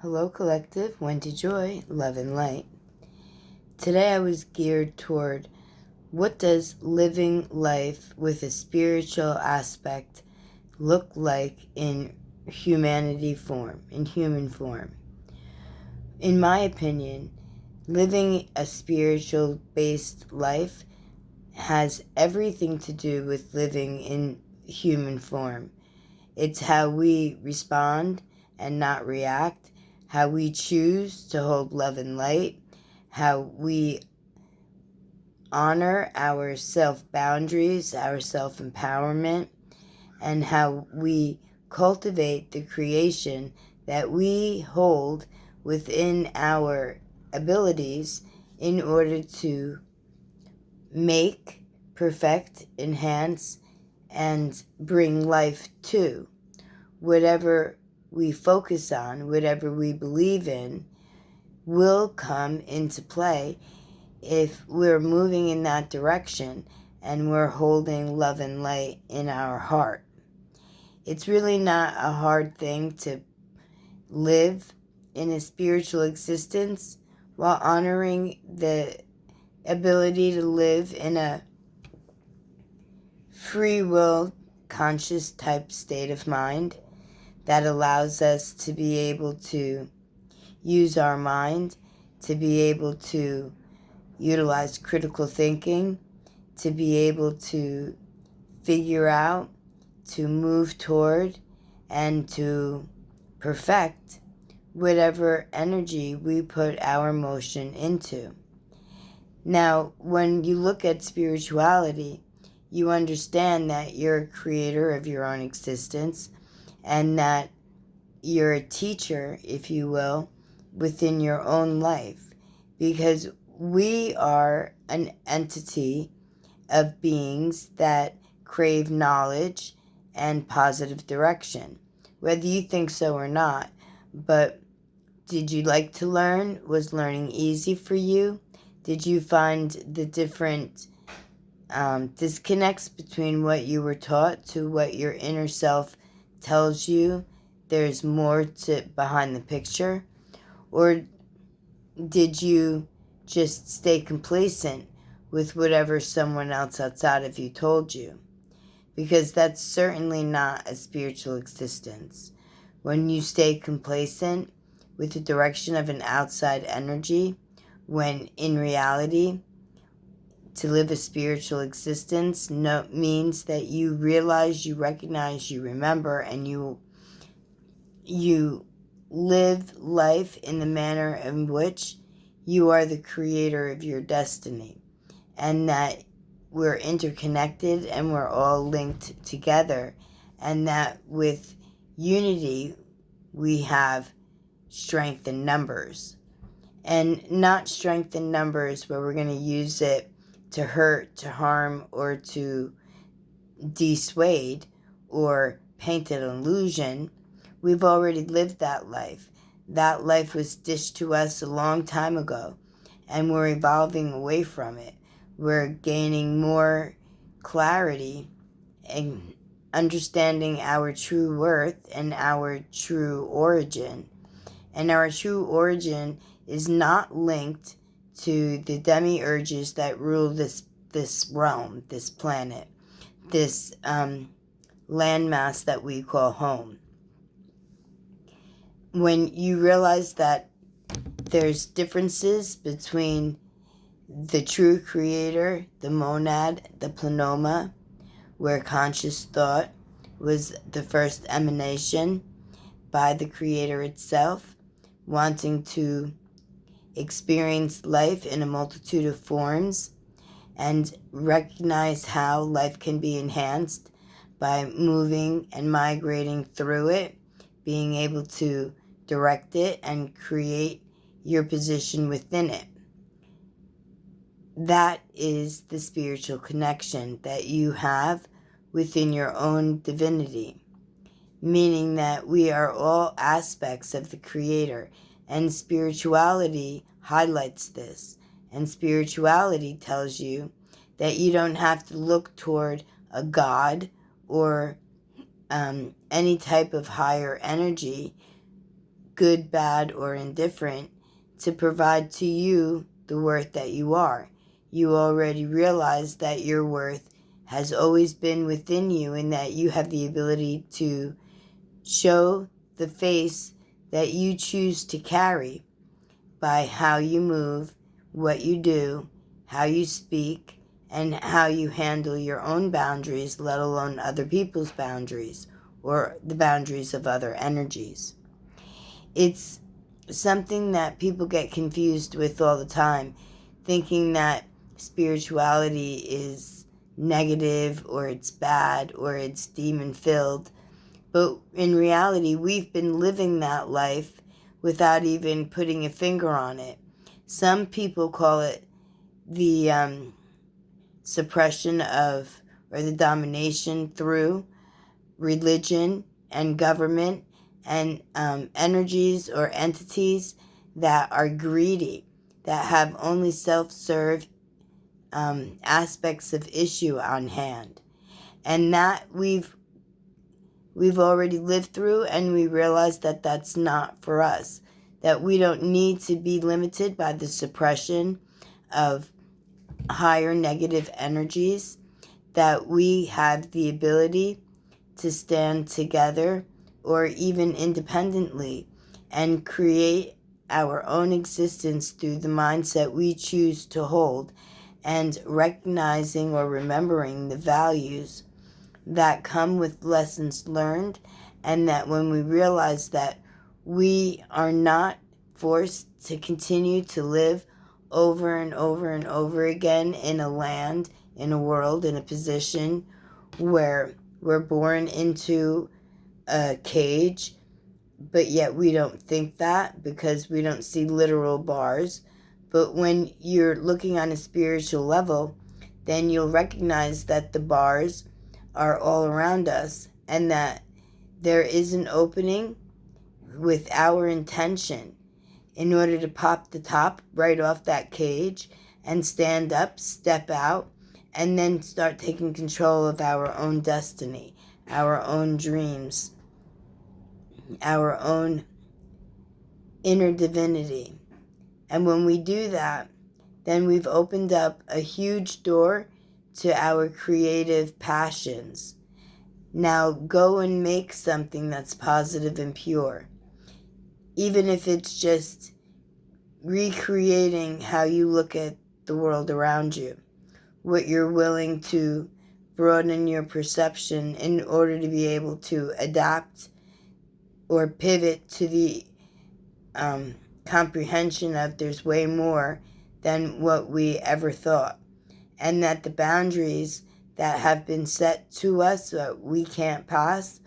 Hello, Collective. Wendy Joy, Love and Light. Today I was geared toward what does living life with a spiritual aspect look like in human form. In my opinion, living a spiritual-based life has everything to do with living in human form. It's how we respond and not react, how we choose to hold love and light, how we honor our self-boundaries, our self-empowerment, and how we cultivate the creation that we hold within our abilities in order to make, perfect, enhance, and bring life to. Whatever we focus on, whatever we believe in, will come into play if we're moving in that direction and we're holding love and light in our heart. It's really not a hard thing to live in a spiritual existence while honoring the ability to live in a free will, conscious type state of mind that allows us to be able to use our mind, to be able to utilize critical thinking, to be able to figure out, to move toward, and to perfect whatever energy we put our motion into. Now, when you look at spirituality, you understand that you're a creator of your own existence and that you're a teacher, if you will, within your own life, because we are an entity of beings that crave knowledge and positive direction, whether you think so or not. But did you like to learn? Was learning easy for you? Did you find the different disconnects between what you were taught to what your inner self tells you there's more to behind the picture? Or did you just stay complacent with whatever someone else outside of you told you? Because that's certainly not a spiritual existence. When you stay complacent with the direction of an outside energy, when in reality, to live a spiritual existence means that you realize, you recognize, you remember, and you live life in the manner in which you are the creator of your destiny, and that we're interconnected and we're all linked together, and that with unity we have strength in numbers, and not strength in numbers where we're going to use it to hurt, to harm, or to dissuade or paint an illusion. We've already lived that life. That life was dished to us a long time ago, and we're evolving away from it. We're gaining more clarity and understanding our true worth and our true origin. And our true origin is not linked to the demiurges that rule this realm, this planet, this landmass that we call home. When you realize that there's differences between the true creator, the monad, the plenoma, where conscious thought was the first emanation by the creator itself, wanting to experience life in a multitude of forms and recognize how life can be enhanced by moving and migrating through it, being able to direct it and create your position within it. That is the spiritual connection that you have within your own divinity, meaning that we are all aspects of the Creator, and spirituality highlights this. And spirituality tells you that you don't have to look toward a God or any type of higher energy good, bad, or indifferent, to provide to you the worth that you are. You already realize that your worth has always been within you and that you have the ability to show the face that you choose to carry by how you move, what you do, how you speak, and how you handle your own boundaries, let alone other people's boundaries or the boundaries of other energies. It's something that people get confused with all the time, thinking that spirituality is negative or it's bad or it's demon-filled. But in reality, we've been living that life without even putting a finger on it. Some people call it the suppression of, or the domination through religion and government and energies or entities that are greedy, that have only self-serve aspects of issue on hand. And that we've already lived through, and we realize that that's not for us, that we don't need to be limited by the suppression of higher negative energies, that we have the ability to stand together or even independently and create our own existence through the mindset we choose to hold, and recognizing or remembering the values that come with lessons learned, and that when we realize that we are not forced to continue to live over and over and over again in a land, in a world, in a position where we're born into a cage, but yet we don't think that because we don't see literal bars. But when you're looking on a spiritual level, then you'll recognize that the bars are all around us, and that there is an opening with our intention in order to pop the top right off that cage and stand up, step out, and then start taking control of our own destiny, our own dreams, our own inner divinity. And when we do that, then we've opened up a huge door to our creative passions. Now go and make something that's positive and pure. Even if it's just recreating how you look at the world around you, what you're willing to broaden your perception in order to be able to adapt or pivot to the comprehension of there's way more than what we ever thought. And that the boundaries that have been set to us that we can't pass,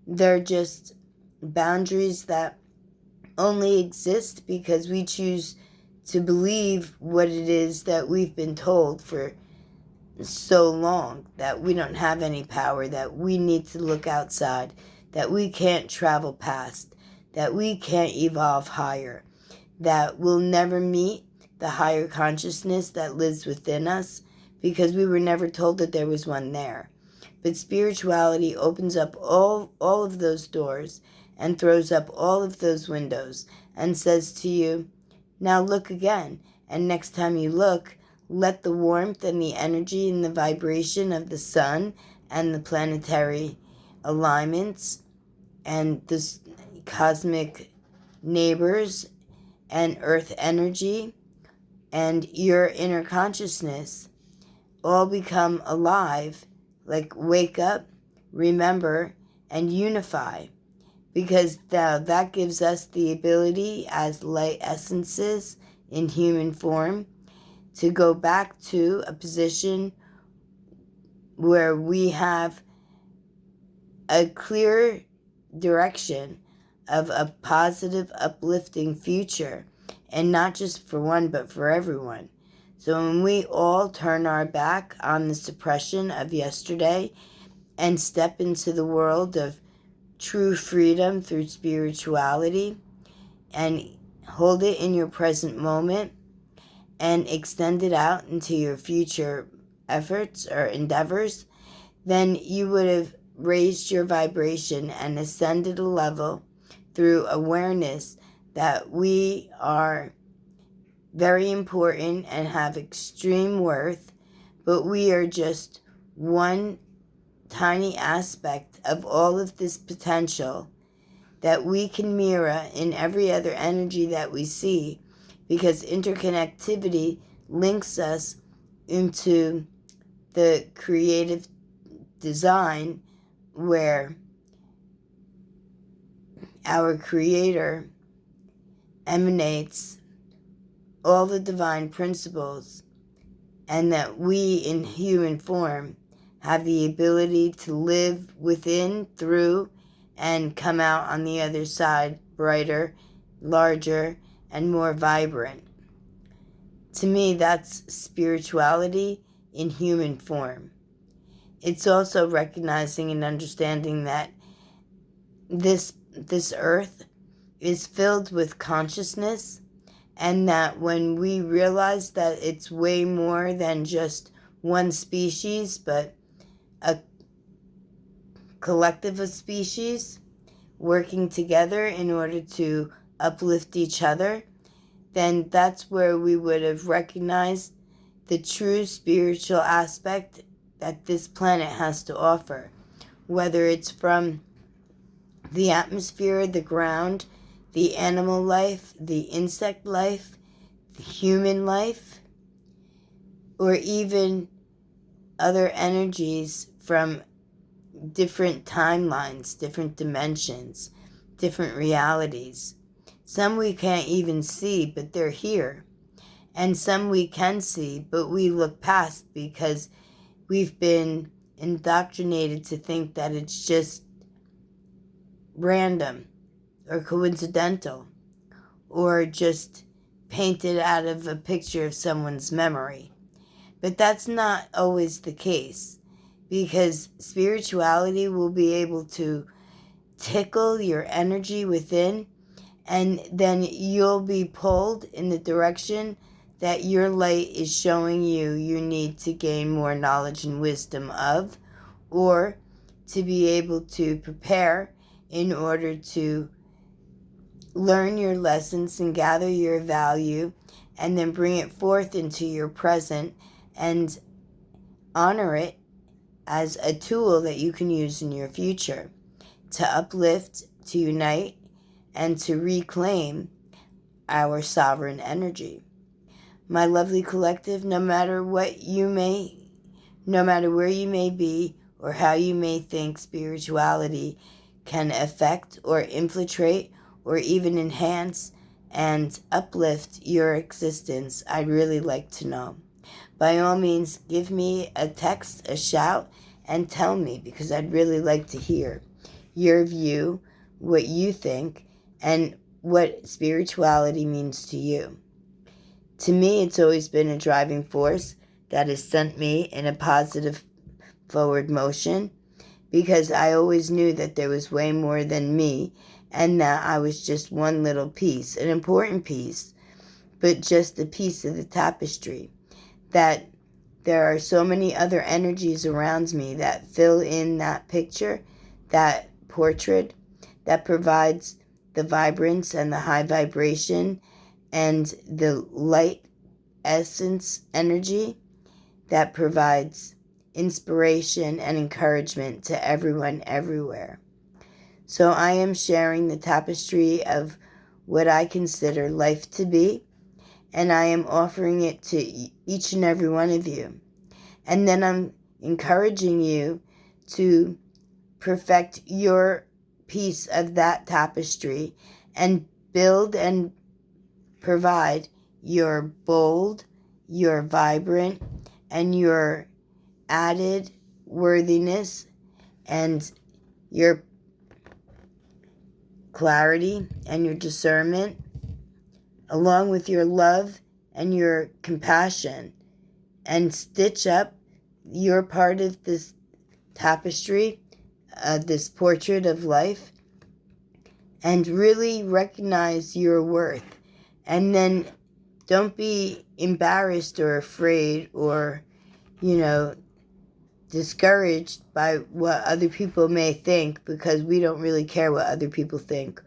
they're just boundaries that only exist because we choose to believe what it is that we've been told for so long, that we don't have any power, that we need to look outside, that we can't travel past, that we can't evolve higher, that we'll never meet the higher consciousness that lives within us because we were never told that there was one there. But spirituality opens up all of those doors and throws up all of those windows and says to you, now look again. And next time you look, let the warmth and the energy and the vibration of the sun and the planetary alignments and the cosmic neighbors and earth energy and your inner consciousness all become alive, like wake up, remember, and unify. Because that gives us the ability as light essences in human form to go back to a position where we have a clear direction of a positive, uplifting future, and not just for one, but for everyone. So when we all turn our back on the suppression of yesterday and step into the world of true freedom through spirituality and hold it in your present moment and extend it out into your future efforts or endeavors, then you would have raised your vibration and ascended a level through awareness that we are very important and have extreme worth, but we are just one tiny aspect of all of this potential that we can mirror in every other energy that we see, because interconnectivity links us into the creative design where our Creator emanates all the divine principles, and that we in human form have the ability to live within, through, and come out on the other side brighter, larger, and more vibrant. To me, that's spirituality in human form. It's also recognizing and understanding that this earth is filled with consciousness, and that when we realize that it's way more than just one species, but a collective of species working together in order to uplift each other, then that's where we would have recognized the true spiritual aspect that this planet has to offer, whether it's from the atmosphere, the ground, the animal life, the insect life, the human life, or even other energies from different timelines, different dimensions, different realities. Some we can't even see, but they're here. And some we can see, but we look past because we've been indoctrinated to think that it's just random or coincidental or just painted out of a picture of someone's memory. But that's not always the case, because spirituality will be able to tickle your energy within, and then you'll be pulled in the direction that your light is showing you need to gain more knowledge and wisdom of, or to be able to prepare in order to learn your lessons and gather your value, and then bring it forth into your present and honor it as a tool that you can use in your future to uplift, to unite, and to reclaim our sovereign energy. My lovely collective, no matter where you may be or how you may think spirituality can affect or infiltrate or even enhance and uplift your existence, I'd really like to know. By all means, give me a text, a shout, and tell me, because I'd really like to hear your view, what you think, and what spirituality means to you. To me, it's always been a driving force that has sent me in a positive forward motion, because I always knew that there was way more than me, and that I was just one little piece, an important piece, but just a piece of the tapestry. That there are so many other energies around me that fill in that picture, that portrait, that provides the vibrance and the high vibration and the light essence energy that provides inspiration and encouragement to everyone everywhere. So I am sharing the tapestry of what I consider life to be, and I am offering it to each and every one of you. And then I'm encouraging you to perfect your piece of that tapestry and build and provide your bold, your vibrant, and your added worthiness and your clarity and your discernment, along with your love and your compassion, and stitch up your part of this tapestry, this portrait of life, and really recognize your worth. And then don't be embarrassed or afraid or, discouraged by what other people may think, because we don't really care what other people think.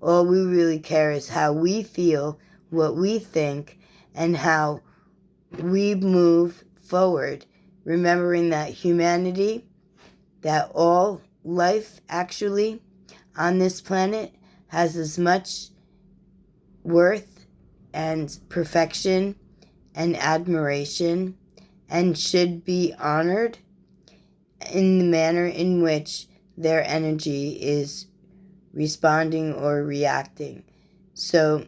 All we really care is how we feel, what we think, and how we move forward, remembering that humanity, that all life actually on this planet has as much worth and perfection and admiration and should be honored in the manner in which their energy is responding or reacting. So,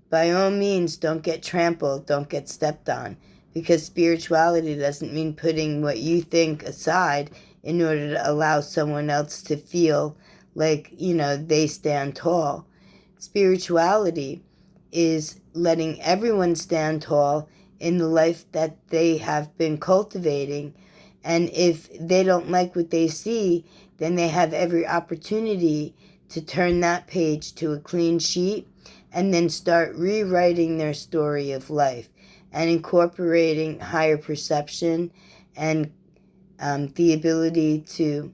by all means, don't get trampled, don't get stepped on, because spirituality doesn't mean putting what you think aside in order to allow someone else to feel like, they stand tall. Spirituality is letting everyone stand tall in the life that they have been cultivating. And if they don't like what they see, then they have every opportunity to turn that page to a clean sheet and then start rewriting their story of life and incorporating higher perception and the ability to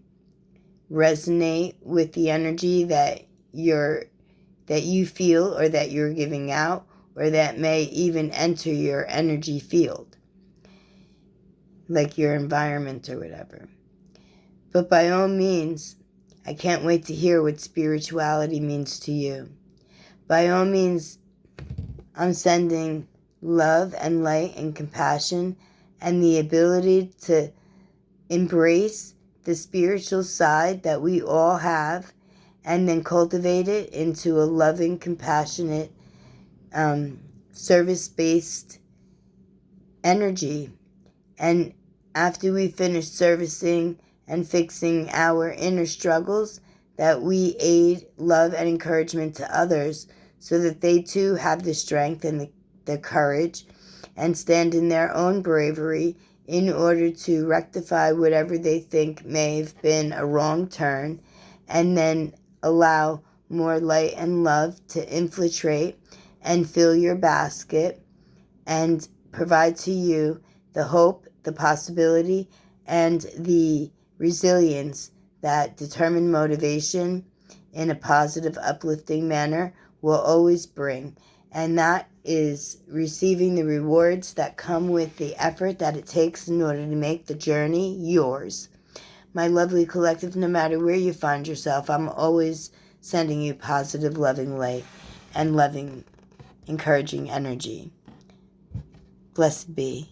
resonate with the energy that you feel or that you're giving out, or that may even enter your energy field, like your environment or whatever. But by all means, I can't wait to hear what spirituality means to you. By all means, I'm sending love and light and compassion and the ability to embrace the spiritual side that we all have and then cultivate it into a loving, compassionate, service-based energy. And after we finish servicing and fixing our inner struggles, that we aid, love, and encouragement to others so that they too have the strength and the courage and stand in their own bravery in order to rectify whatever they think may have been a wrong turn, and then allow more light and love to infiltrate and fill your basket and provide to you the hope, the possibility, and the resilience that determined motivation in a positive, uplifting manner will always bring. And that is receiving the rewards that come with the effort that it takes in order to make the journey yours. My lovely collective, no matter where you find yourself, I'm always sending you positive, loving light and loving, encouraging energy. Blessed be.